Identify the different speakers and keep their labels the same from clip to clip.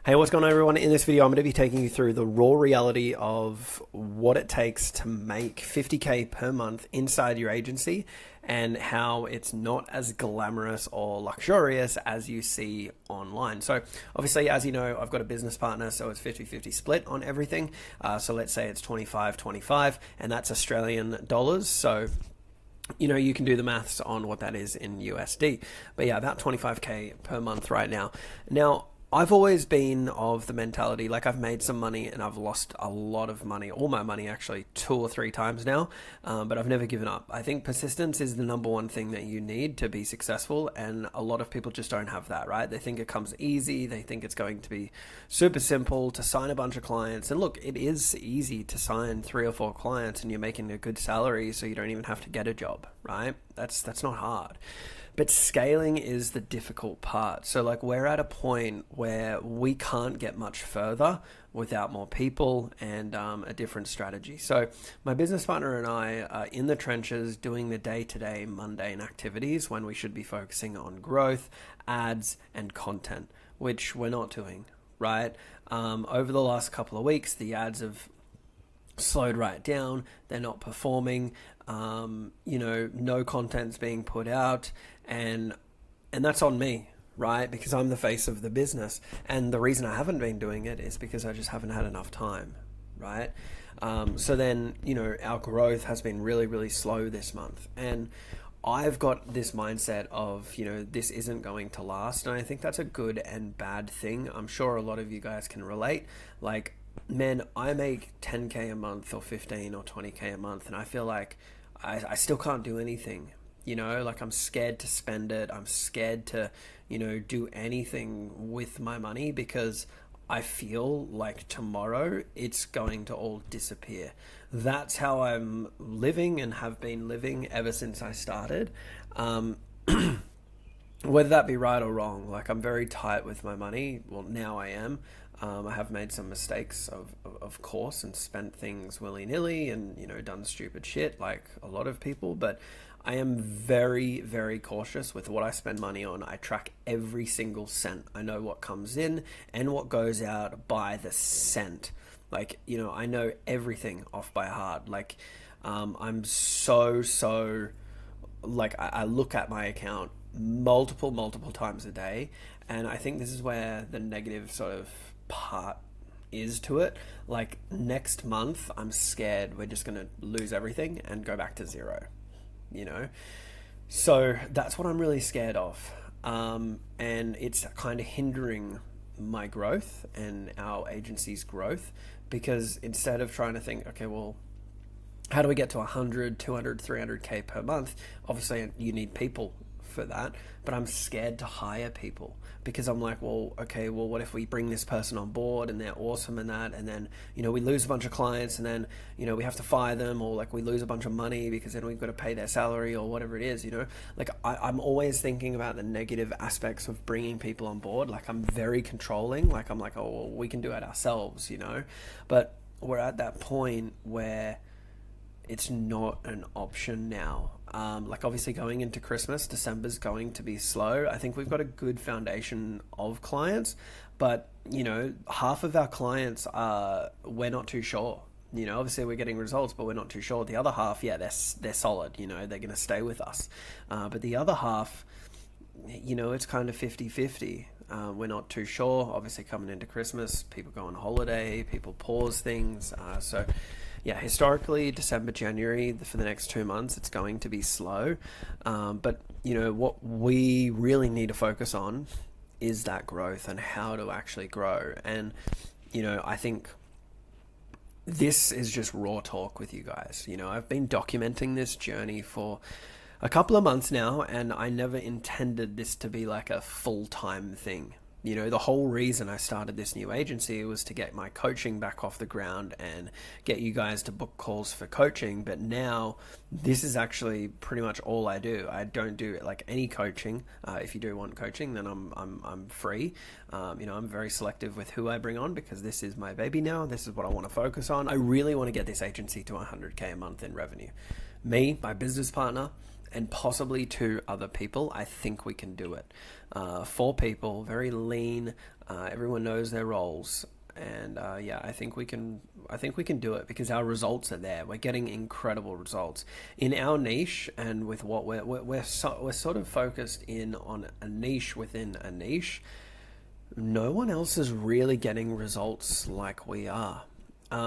Speaker 1: Hey, what's going on, everyone? In this video, I'm going to be taking you through the raw reality of what it takes to make 50K per month inside your agency and how it's not as glamorous or luxurious as you see online. So obviously, as you know, I've got a business partner, so it's 50-50 split on everything. So let's say it's 25-25, and that's Australian dollars. So you can do the maths on what that is in USD. But yeah, about 25K per month right now. Now, I've always been of the mentality, like I've made some money and I've lost a lot of money, all my money actually 2 or 3 times now, but I've never given up. I think persistence is the number one thing that you need to be successful, and a lot of people just don't have that, right? They think it comes easy, they think it's going to be super simple to sign a bunch of clients, and look, it is easy to sign 3 or 4 clients and you're making a good salary so you don't even have to get a job, right? That's not hard. But scaling is the difficult part. So like we're at a point where we can't get much further without more people and a different strategy. So my business partner and I are in the trenches doing the day-to-day mundane activities when we should be focusing on growth, ads, and content, which we're not doing, right? Over the last couple of weeks, the ads have slowed right down. They're not performing. No content's being put out, and that's on me, right? Because I'm the face of the business, and the reason I haven't been doing it is because I just haven't had enough time, right? So then, our growth has been really, really slow this month, and I've got this mindset of, this isn't going to last, and I think that's a good and bad thing. I'm sure a lot of you guys can relate. Like, man, I make 10K a month or 15 or 20K a month, and I feel like I still can't do anything, like I'm scared to spend it. I'm scared to, do anything with my money because I feel like tomorrow it's going to all disappear. That's how I'm living and have been living ever since I started. Whether that be right or wrong, like I'm very tight with my money. Well, now I am. I have made some mistakes, of course, and spent things willy-nilly and, done stupid shit like a lot of people. But I am very, very cautious with what I spend money on. I track every single cent. I know what comes in and what goes out by the cent. Like, I know everything off by heart. Like, I'm so, like, I look at my account multiple times a day, and I think this is where the negative sort of part is to it. Like next month I'm scared we're just gonna lose everything and go back to zero, so that's what I'm really scared of, and it's kind of hindering my growth and our agency's growth, because instead of trying to think, okay, well, how do we get to 100, 200, 300K per month? Obviously you need people for that, but I'm scared to hire people because I'm like, well, okay, well, what if we bring this person on board and they're awesome and that, and then, we lose a bunch of clients, and then, we have to fire them, or like we lose a bunch of money because then we've got to pay their salary or whatever it is, like I'm always thinking about the negative aspects of bringing people on board. Like I'm very controlling. Like I'm like, oh, well, we can do it ourselves, but we're at that point where it's not an option now. Like obviously going into Christmas, December's going to be slow. I think we've got a good foundation of clients, but half of our clients we're not too sure. Obviously we're getting results, but we're not too sure. The other half, yeah, they're solid. They're going to stay with us. But the other half, it's kind of 50-50. We're not too sure. Obviously coming into Christmas, people go on holiday, people pause things. So yeah, historically, December, January, for the next 2 months, it's going to be slow. But, what we really need to focus on is that growth and how to actually grow. And, I think this is just raw talk with you guys. I've been documenting this journey for a couple of months now, and I never intended this to be like a full-time thing. The whole reason I started this new agency was to get my coaching back off the ground and get you guys to book calls for coaching. But now this is actually pretty much all I do. I don't do like any coaching. If you do want coaching, then I'm free. I'm very selective with who I bring on because this is my baby now. This is what I want to focus on. I really want to get this agency to 100K a month in revenue. Me, my business partner, and possibly 2 other people, I think we can do it. 4 people, very lean, Everyone knows their roles, and yeah, I think we can. I think we can do it because our results are there. We're getting incredible results in our niche, and with what we're sort of focused in on a niche within a niche. No one else is really getting results like we are.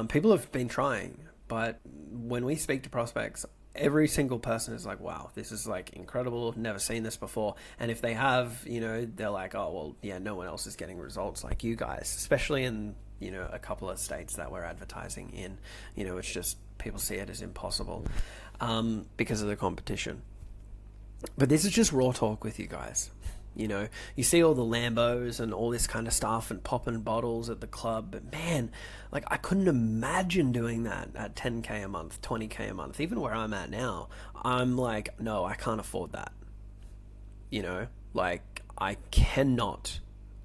Speaker 1: People have been trying, but when we speak to prospects, every single person is like, wow, this is like incredible. Never seen this before. And if they have, they're like, oh, well, yeah, no one else is getting results like you guys, especially in, a couple of states that we're advertising in. It's just people see it as impossible because of the competition. But this is just raw talk with you guys. You see all the Lambos and all this kind of stuff and popping bottles at the club. But man, like I couldn't imagine doing that at 10K a month, 20K a month. Even where I'm at now, I'm like, no, I can't afford that. Like I cannot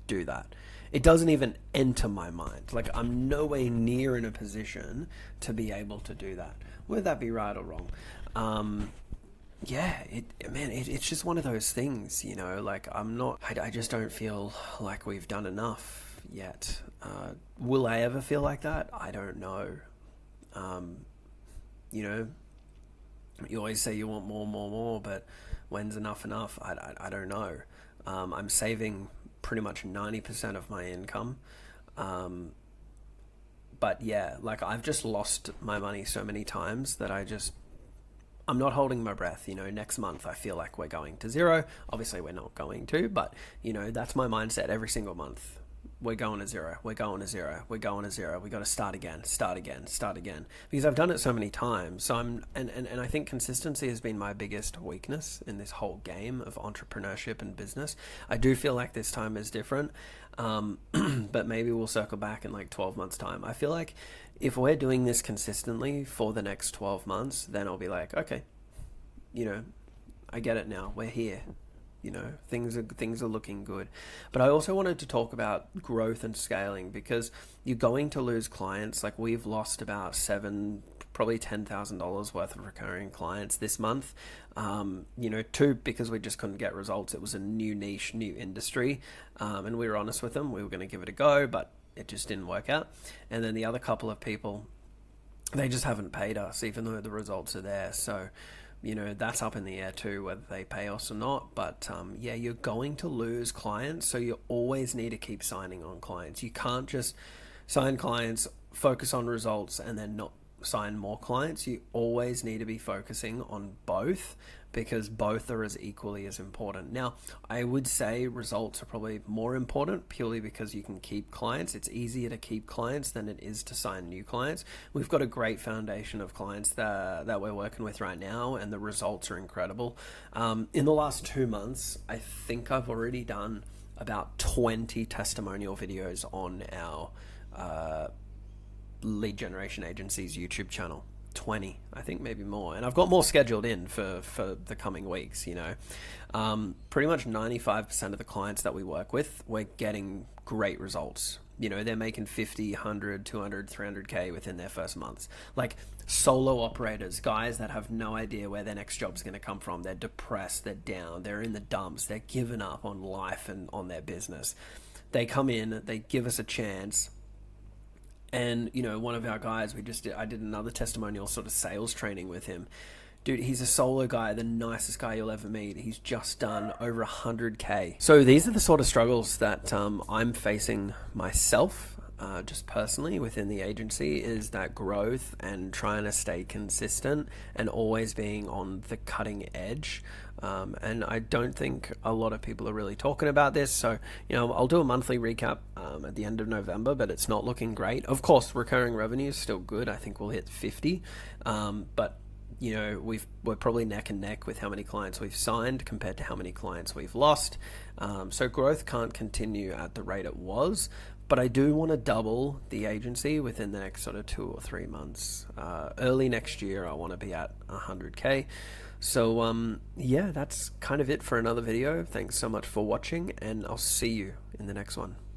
Speaker 1: do that. It doesn't even enter my mind. Like I'm nowhere near in a position to be able to do that. Would that be right or wrong? Yeah, it's just one of those things, like I just don't feel like we've done enough yet. Will I ever feel like that? I don't know. You always say you want more, but when's enough? I don't know. I'm saving pretty much 90% of my income. But yeah, like I've just lost my money so many times that I'm not holding my breath. Next month I feel like we're going to zero. Obviously we're not going to, but that's my mindset every single month. We're going to zero. We're going to zero. We're going to zero. We got to start again, because I've done it so many times. So and I think consistency has been my biggest weakness in this whole game of entrepreneurship and business. I do feel like this time is different. But maybe we'll circle back in like 12 months time. I feel like if we're doing this consistently for the next 12 months, then I'll be like, okay, I get it now. We're here. Things are looking good. But I also wanted to talk about growth and scaling, because you're going to lose clients. Like we've lost about probably $10,000 worth of recurring clients this month. Two, because we just couldn't get results. It was a new niche, new industry. And we were honest with them. We were going to give it a go, but it just didn't work out. And then the other couple of people, they just haven't paid us, even though the results are there. So, that's up in the air too, whether they pay us or not. But yeah, you're going to lose clients. So you always need to keep signing on clients. You can't just sign clients, focus on results, and then not sign more clients. You always need to be focusing on both, because both are as equally as important. Now, I would say results are probably more important purely because you can keep clients. It's easier to keep clients than it is to sign new clients. We've got a great foundation of clients that we're working with right now, and the results are incredible. In the last 2 months, I think I've already done about 20 testimonial videos on our lead generation agency's YouTube channel. 20, I think, maybe more, and I've got more scheduled in for the coming weeks. Pretty much 95% of the clients that we work with, we're getting great results. They're making 50, 100, 200, 300K within their first months. Like solo operators, guys that have no idea where their next job's going to come from. They're depressed, they're down, they're in the dumps, they're giving up on life and on their business. They come in, they give us a chance. And, one of our guys, I did another testimonial sort of sales training with him. Dude, he's a solo guy, the nicest guy you'll ever meet. He's just done over 100K. So these are the sort of struggles that I'm facing myself, just personally within the agency, is that growth and trying to stay consistent and always being on the cutting edge. And I don't think a lot of people are really talking about this. So, I'll do a monthly recap at the end of November, but it's not looking great. Of course, recurring revenue is still good. I think we'll hit 50. But, we're probably neck and neck with how many clients we've signed compared to how many clients we've lost. So growth can't continue at the rate it was. But I do want to double the agency within the next sort of 2 or 3 months. Early next year, I want to be at 100K. So, yeah, that's kind of it for another video. Thanks so much for watching, and I'll see you in the next one.